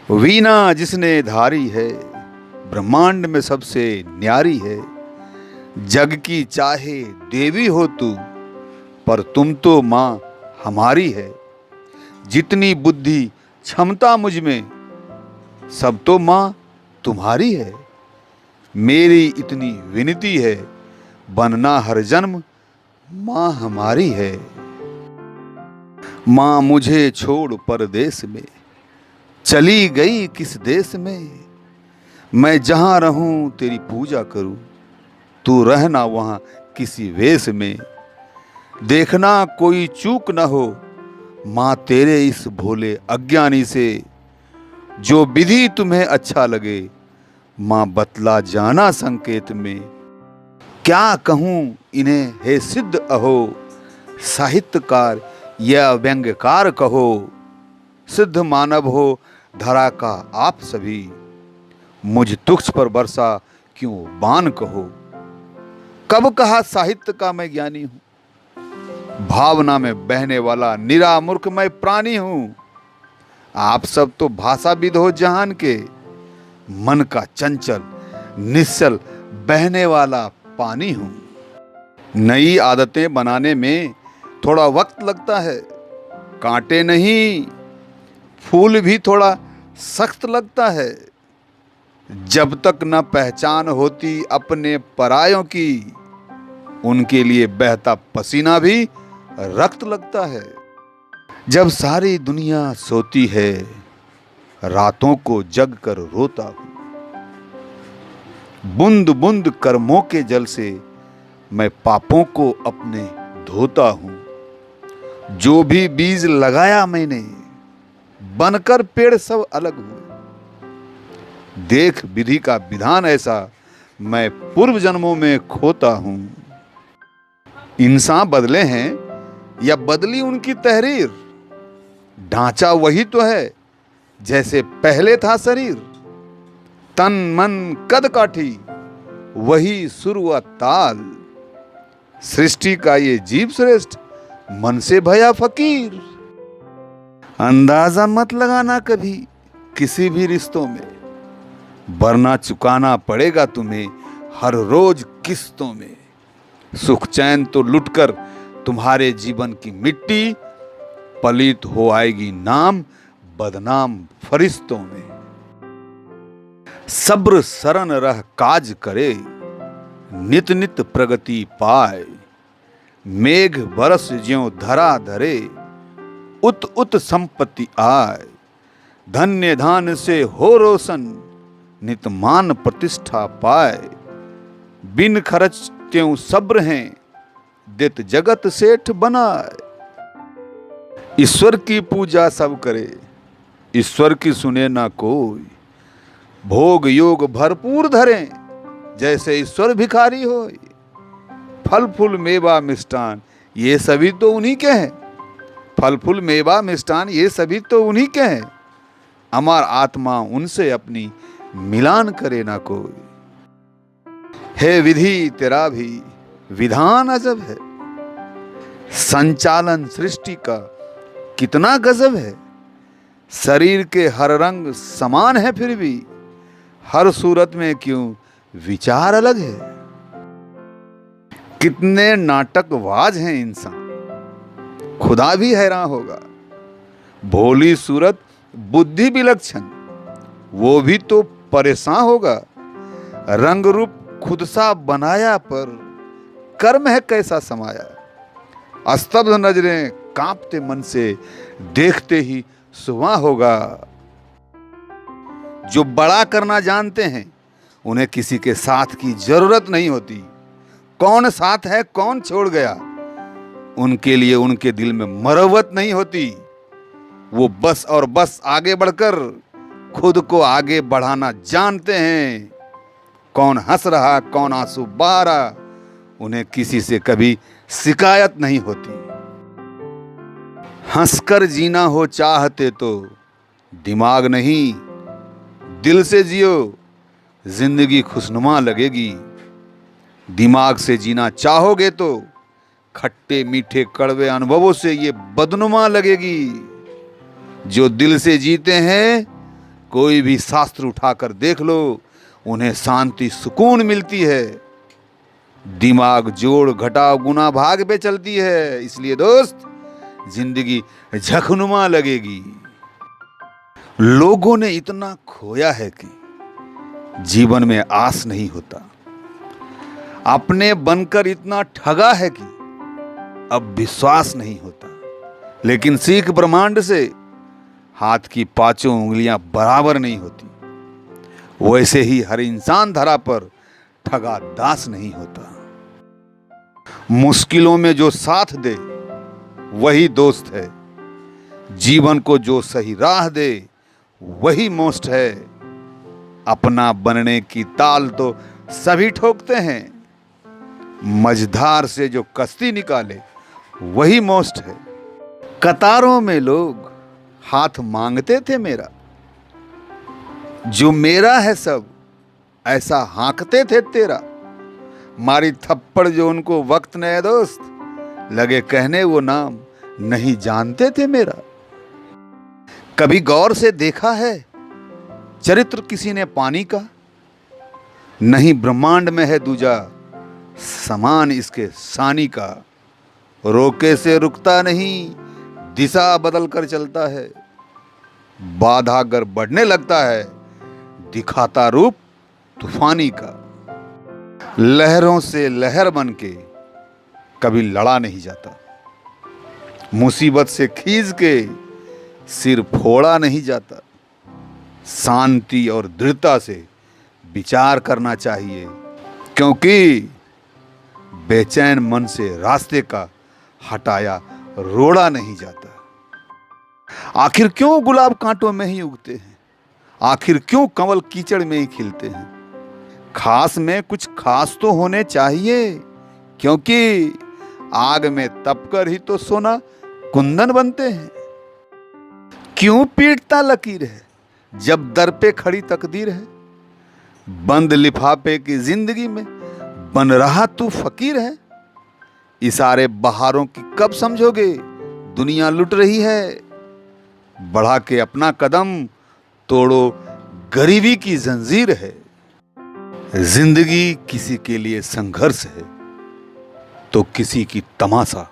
वीणा जिसने धारी है, ब्रह्मांड में सबसे न्यारी है। जग की चाहे देवी हो तू, पर तुम तो माँ हमारी है। जितनी बुद्धि क्षमता मुझ में, सब तो माँ तुम्हारी है। मेरी इतनी विनती है, बनना हर जन्म माँ हमारी है। माँ मुझे छोड़ परदेस में, चली गई किस देश में। मैं जहाँ रहूं तेरी पूजा करूं, तू रहना वहाँ किसी वेश में। देखना कोई चूक न हो माँ तेरे इस भोले अज्ञानी से। जो विधि तुम्हें अच्छा लगे माँ बतला जाना संकेत में। क्या कहूँ इन्हें हे सिद्ध अहो, साहित्यकार या व्यंग्यकार कहो। सिद्ध मानव हो धरा का आप सभी, मुझ तुक्ष पर बरसा क्यों बाण कहो। कब कहा साहित्य का मैं ज्ञानी हूं, भावना में बहने वाला निरा मूर्ख मैं प्राणी हूं। आप सब तो भाषाविद हो जहान के, मन का चंचल निश्चल बहने वाला पानी हूं। नई आदतें बनाने में थोड़ा वक्त लगता है, कांटे नहीं फूल भी थोड़ा सख्त लगता है। जब तक न पहचान होती अपने परायों की, उनके लिए बहता पसीना भी रक्त लगता है। जब सारी दुनिया सोती है, रातों को जग कर रोता हूं। बूंद बूंद कर्मों के जल से मैं पापों को अपने धोता हूं। जो भी बीज लगाया मैंने, बनकर पेड़ सब अलग हुए। देख विधि का विधान ऐसा, मैं पूर्व जन्मों में खोता हूं। इंसान बदले हैं या बदली उनकी तहरीर, ढांचा वही तो है जैसे पहले था शरीर। तन मन कद काठी वही सुर व ताल, सृष्टि का ये जीव श्रेष्ठ मन से भया फकीर। अंदाजा मत लगाना कभी किसी भी रिश्तों में, वरना चुकाना पड़ेगा तुम्हें हर रोज किस्तों में। सुख चैन तो लुटकर तुम्हारे जीवन की मिट्टी, पलित हो आएगी नाम बदनाम फरिश्तों में। सब्र सरन रह काज करे, नित नित प्रगति पाए। मेघ बरस ज्यों धरा धरे, उत उत संपत्ति आए। धन्य धान से हो रोशन, नित मान प्रतिष्ठा पाए। बिन खर्च त्यों सब्र हैं, दित जगत सेठ बनाए। ईश्वर की पूजा सब करे, ईश्वर की सुने ना कोई। भोग योग भरपूर धरें, जैसे ईश्वर भिखारी हो। फल फूल मेवा मिष्टान ये सभी तो उन्हीं के हैं। फल फूल मेवा मिष्टान ये सभी तो उन्हीं के हैं। अमर आत्मा उनसे अपनी मिलान करे ना कोई। हे विधि तेरा भी विधान अजब है, संचालन सृष्टि का कितना गजब है। शरीर के हर रंग समान है, फिर भी हर सूरत में क्यों विचार अलग है। कितने नाटकबाज हैं इंसान, खुदा भी हैरान होगा। भोली सूरत बुद्धि विलक्षण, वो भी तो परेशान होगा। रंग रूप खुद सा बनाया, पर कर्म है कैसा समाया। अस्तब्ध नजरें कांपते मन से देखते ही सुबह होगा। जो बड़ा करना जानते हैं, उन्हें किसी के साथ की जरूरत नहीं होती। कौन साथ है कौन छोड़ गया, उनके लिए उनके दिल में मरवत नहीं होती। वो बस और बस आगे बढ़कर खुद को आगे बढ़ाना जानते हैं। कौन हंस रहा कौन आंसू बहा रहा, उन्हें किसी से कभी शिकायत नहीं होती। हंसकर जीना हो चाहते तो दिमाग नहीं, दिल से जियो, जिंदगी खुशनुमा लगेगी। दिमाग से जीना चाहोगे तो खट्टे मीठे कड़वे अनुभवों से ये बदनुमा लगेगी। जो दिल से जीते हैं कोई भी शास्त्र उठाकर देख लो, उन्हें शांति सुकून मिलती है। दिमाग जोड़ घटाव गुना भाग पे चलती है। इसलिए दोस्त, जिंदगी झखनुमा लगेगी। लोगों ने इतना खोया है कि जीवन में आस नहीं होता। अपने बनकर इतना ठगा है कि अब विश्वास नहीं होता। लेकिन सीख ब्रह्मांड से हाथ की पांचों उंगलियां बराबर नहीं होती। वैसे ही हर इंसान धरा पर ठगा दास नहीं होता। मुश्किलों में जो साथ दे वही दोस्त है। जीवन को जो सही राह दे वही मोस्ट है। अपना बनने की ताल तो सभी ठोकते हैं। मझधार से जो कश्ती निकाले वही मोस्ट है। कतारों में लोग हाथ मांगते थे मेरा, जो मेरा है सब ऐसा हाँकते थे तेरा। मारी थप्पड़ जो उनको वक्त ने दोस्त, लगे कहने वो नाम नहीं जानते थे मेरा। कभी गौर से देखा है चरित्र किसी ने पानी का? नहीं ब्रह्मांड में है दूजा समान इसके सानी का। रोके से रुकता नहीं, दिशा बदल कर चलता है। बाधा अगर बढ़ने लगता है, दिखाता रूप तूफानी का। लहरों से लहर बन के कभी लड़ा नहीं जाता। मुसीबत से खींच के सिर फोड़ा नहीं जाता। शांति और दृढ़ता से विचार करना चाहिए, क्योंकि बेचैन मन से रास्ते का हटाया रोड़ा नहीं जाता। आखिर क्यों गुलाब कांटों में ही उगते हैं? आखिर क्यों कमल कीचड़ में ही खिलते हैं? खास में कुछ खास तो होने चाहिए, क्योंकि आग में तपकर ही तो सोना कुंदन बनते हैं। क्यों पीटता लकीर है जब दर पे खड़ी तकदीर है? बंद लिफाफे की जिंदगी में बन रहा तू फकीर है। इशारे बहारों की कब समझोगे, दुनिया लुट रही है। बढ़ा के अपना कदम, तोड़ो गरीबी की जंजीर है। जिंदगी किसी के लिए संघर्ष है तो किसी की तमाशा,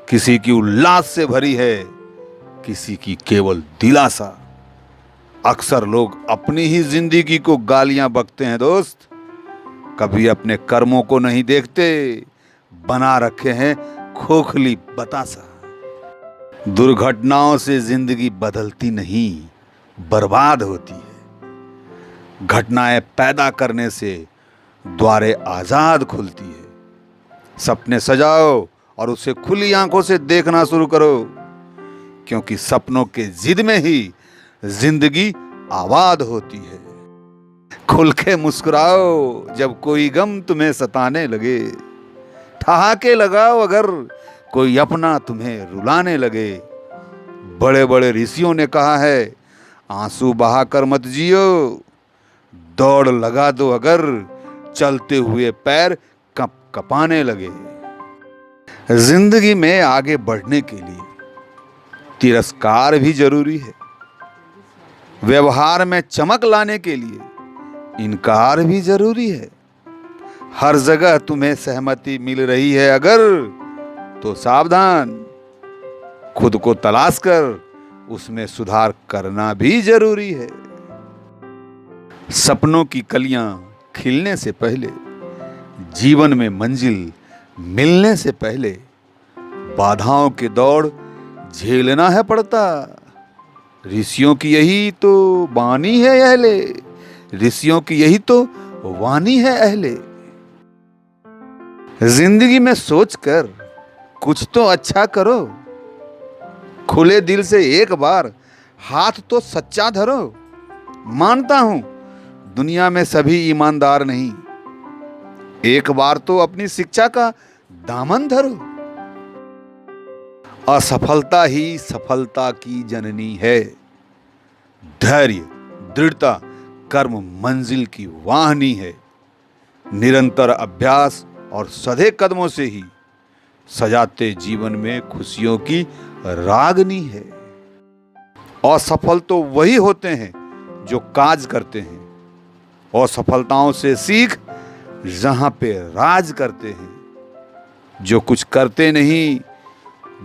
किसी की उल्लास से भरी है, किसी की केवल दिलासा। अक्सर लोग अपनी ही जिंदगी को गालियां बकते हैं दोस्त, कभी अपने कर्मों को नहीं देखते। बना रखे हैं खोखली बतासा। दुर्घटनाओं से जिंदगी बदलती नहीं, बर्बाद होती है। घटनाएं पैदा करने से द्वारे आजाद खुलती है। सपने सजाओ और उसे खुली आंखों से देखना शुरू करो, क्योंकि सपनों के जिद में ही जिंदगी आबाद होती है। खुल के मुस्कुराओ जब कोई गम तुम्हें सताने लगे। ठहाके लगाओ अगर कोई अपना तुम्हें रुलाने लगे। बड़े बड़े ऋषियों ने कहा है, आंसू बहाकर मत जियो। दौड़ लगा दो अगर चलते हुए पैर कप कपाने लगे। जिंदगी में आगे बढ़ने के लिए तिरस्कार भी जरूरी है। व्यवहार में चमक लाने के लिए इनकार भी जरूरी है। हर जगह तुम्हें सहमति मिल रही है अगर, तो सावधान। खुद को तलाश कर उसमें सुधार करना भी जरूरी है। सपनों की कलियां खिलने से पहले, जीवन में मंजिल मिलने से पहले, बाधाओं के दौड़ झेलना है पड़ता। ऋषियों की यही तो वाणी है अहले, ऋषियों की यही तो वाणी है अहले। जिंदगी में सोचकर कुछ तो अच्छा करो। खुले दिल से एक बार हाथ तो सच्चा धरो। मानता हूं दुनिया में सभी ईमानदार नहीं, एक बार तो अपनी शिक्षा का दामन धरो। असफलता ही सफलता की जननी है। धैर्य, दृढ़ता, कर्म मंजिल की वाहनी है। निरंतर अभ्यास और सधे कदमों से ही सजाते जीवन में खुशियों की रागनी है। असफल तो वही होते हैं जो काज करते हैं, और सफलताओं से सीख जहां पे राज करते हैं। जो कुछ करते नहीं,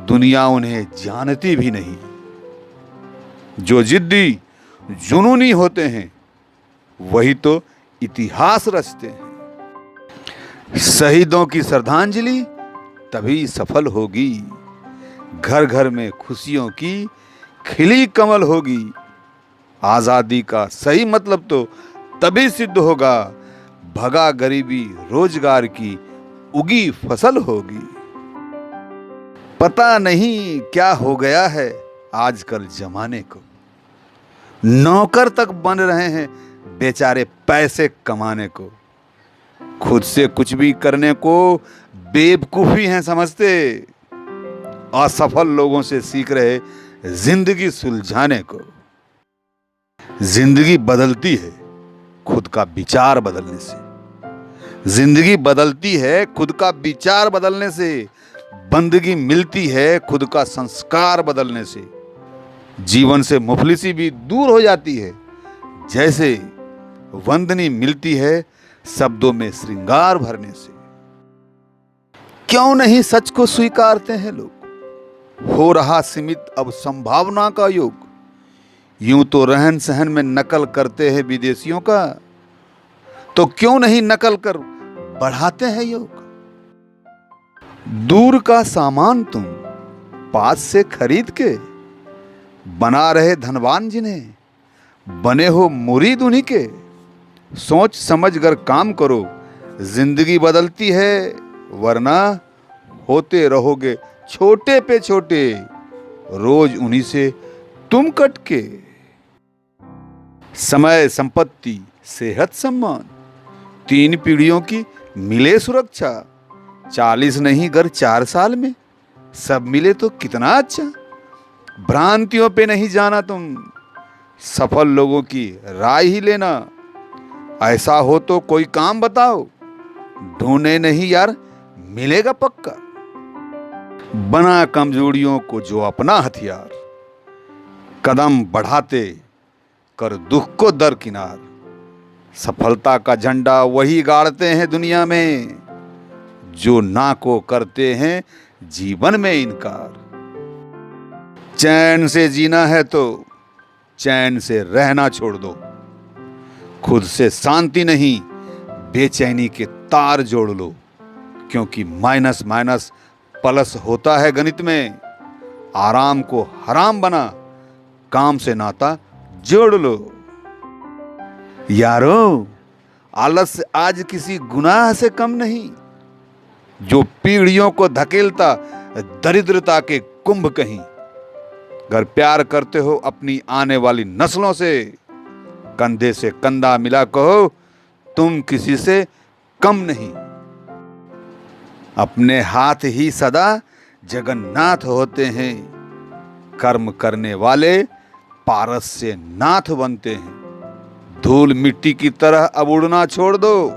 दुनिया उन्हें जानती भी नहीं। जो जिद्दी जुनूनी होते हैं, वही तो इतिहास रचते हैं। शहीदों की श्रद्धांजलि तभी सफल होगी, घर घर में खुशियों की खिली कमल होगी। आजादी का सही मतलब तो तभी सिद्ध होगा, भगा गरीबी रोजगार की उगी फसल होगी। पता नहीं क्या हो गया है आजकल जमाने को, नौकर तक बन रहे हैं बेचारे पैसे कमाने को। खुद से कुछ भी करने को बेवकूफी हैं समझते, असफल लोगों से सीख रहे जिंदगी सुलझाने को। जिंदगी बदलती है खुद का विचार बदलने से। जिंदगी बदलती है खुद का विचार बदलने से। बंदगी मिलती है खुद का संस्कार बदलने से। जीवन से मुफलिसी भी दूर हो जाती है, जैसे वंदनी मिलती है शब्दों में श्रृंगार भरने से। क्यों नहीं सच को स्वीकारते हैं लोग, हो रहा सीमित अब संभावना का योग। यूं तो रहन सहन में नकल करते हैं विदेशियों का, तो क्यों नहीं नकल कर बढ़ाते हैं योग। दूर का सामान तुम पास से खरीद के बना रहे धनवान जिन्हें, बने हो मुरीद उन्हीं के। सोच समझ कर काम करो, जिंदगी बदलती है, वरना होते रहोगे छोटे पे छोटे, रोज उन्हीं से तुम कटके। समय, संपत्ति, सेहत, सम्मान, 3 पीढ़ियों की मिले सुरक्षा। 40 नहीं गर 4 साल में सब मिले तो कितना अच्छा। भ्रांतियों पे नहीं जाना तुम, सफल लोगों की राय ही लेना। ऐसा हो तो कोई काम बताओ, ढूंढे नहीं यार मिलेगा पक्का। बना कमजोरियों को जो अपना हथियार, कदम बढ़ाते कर दुख को दरकिनार। सफलता का झंडा वही गाड़ते हैं दुनिया में, जो ना को करते हैं जीवन में इनकार। चैन से जीना है तो चैन से रहना छोड़ दो। खुद से शांति नहीं, बेचैनी के तार जोड़ लो। क्योंकि माइनस माइनस प्लस होता है गणित में। आराम को हराम बना, काम से नाता जोड़ लो। यारो, आलस आज किसी गुनाह से कम नहीं, जो पीढ़ियों को धकेलता दरिद्रता के कुंभ कहीं। अगर प्यार करते हो अपनी आने वाली नस्लों से, कंधे से कंधा मिला कहो तुम किसी से कम नहीं। अपने हाथ ही सदा जगन्नाथ होते हैं, कर्म करने वाले पारस से नाथ बनते हैं। धूल मिट्टी की तरह अब उड़ना छोड़ दो,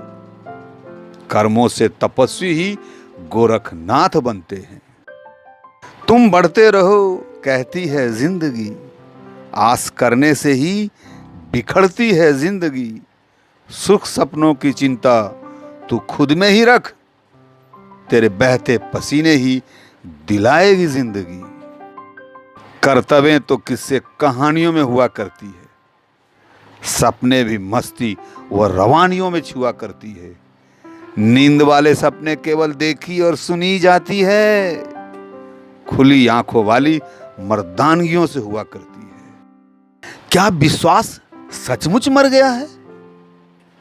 कर्मों से तपस्वी ही गोरखनाथ बनते हैं। तुम बढ़ते रहो कहती है जिंदगी, आस करने से ही बिखरती है जिंदगी। सुख सपनों की चिंता तू खुद में ही रख, तेरे बहते पसीने ही दिलाएगी जिंदगी। कर्तव्य तो किससे कहानियों में हुआ करती है, सपने भी मस्ती व रवानियों में छुआ करती है। नींद वाले सपने केवल देखी और सुनी जाती है, खुली आंखों वाली मर्दानगियों से हुआ करती है। क्या विश्वास सचमुच मर गया है,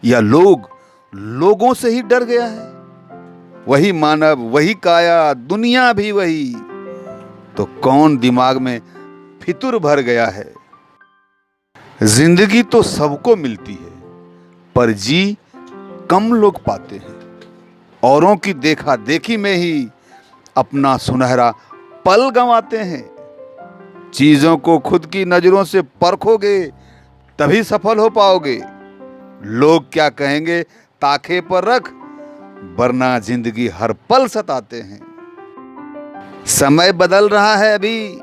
या लोग लोगों से ही डर गया है? वही मानव, वही काया, दुनिया भी वही, तो कौन दिमाग में फितुर भर गया है? जिंदगी तो सबको मिलती है, पर जी कम लोग पाते हैं। औरों की देखा देखी में ही अपना सुनहरा पल गंवाते हैं। चीजों को खुद की नजरों से परखोगे तभी सफल हो पाओगे। लोग क्या कहेंगे ताखे पर रख, वरना जिंदगी हर पल सताते हैं। समय बदल रहा है अभी,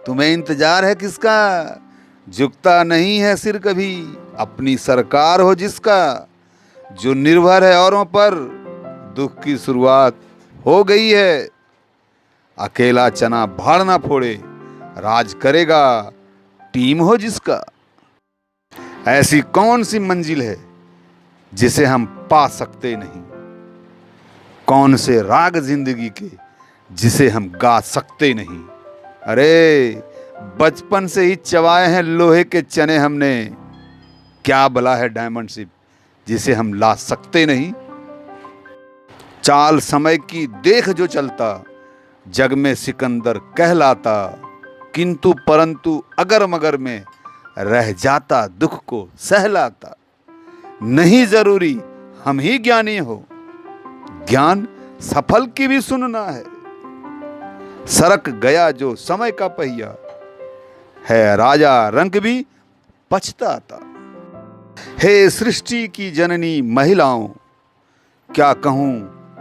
तुम्हें इंतजार है किसका? झुकता नहीं है सिर कभी, अपनी सरकार हो जिसका, जो निर्भर है औरों पर, दुख की शुरुआत हो गई है। अकेला चना भाड़ ना फोड़े, राज करेगा टीम हो जिसका। ऐसी कौन सी मंजिल है जिसे हम पा सकते नहीं, कौन से राग जिंदगी के जिसे हम गा सकते नहीं। अरे बचपन से ही चबाए हैं लोहे के चने हमने, क्या भला है डायमंड शिप जिसे हम ला सकते नहीं। चाल समय की देख जो चलता, जग में सिकंदर कहलाता, किंतु परंतु अगर मगर में रह जाता दुख को सहलाता। नहीं जरूरी हम ही ज्ञानी हो, ज्ञान सफल की भी सुनना है। सरक गया जो समय का पहिया, है राजा रंग भी पछताता। हे सृष्टि की जननी महिलाओं, क्या कहूं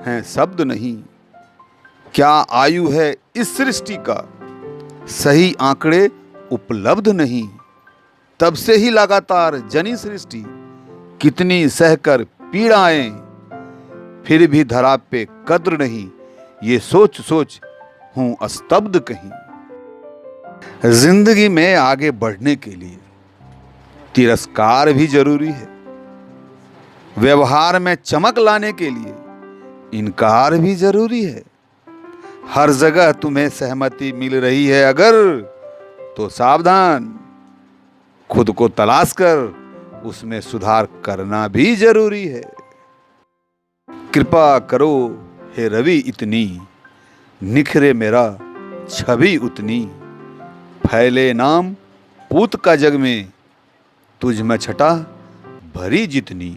हैं शब्द नहीं। क्या आयु है इस सृष्टि का, सही आंकड़े उपलब्ध नहीं। तब से ही लगातार जनी सृष्टि, कितनी सहकर पीड़ाएं, फिर भी धरा पे कद्र नहीं। ये सोच सोच हूं स्तब्ध कहीं। जिंदगी में आगे बढ़ने के लिए तिरस्कार भी जरूरी है, व्यवहार में चमक लाने के लिए इनकार भी जरूरी है। हर जगह तुम्हें सहमति मिल रही है अगर, तो सावधान, खुद को तलाश कर उसमें सुधार करना भी जरूरी है। कृपा करो हे रवि इतनी, निखरे मेरा छवि उतनी। फैले नाम पूत का जग में, तुझ में छटा भरी जितनी।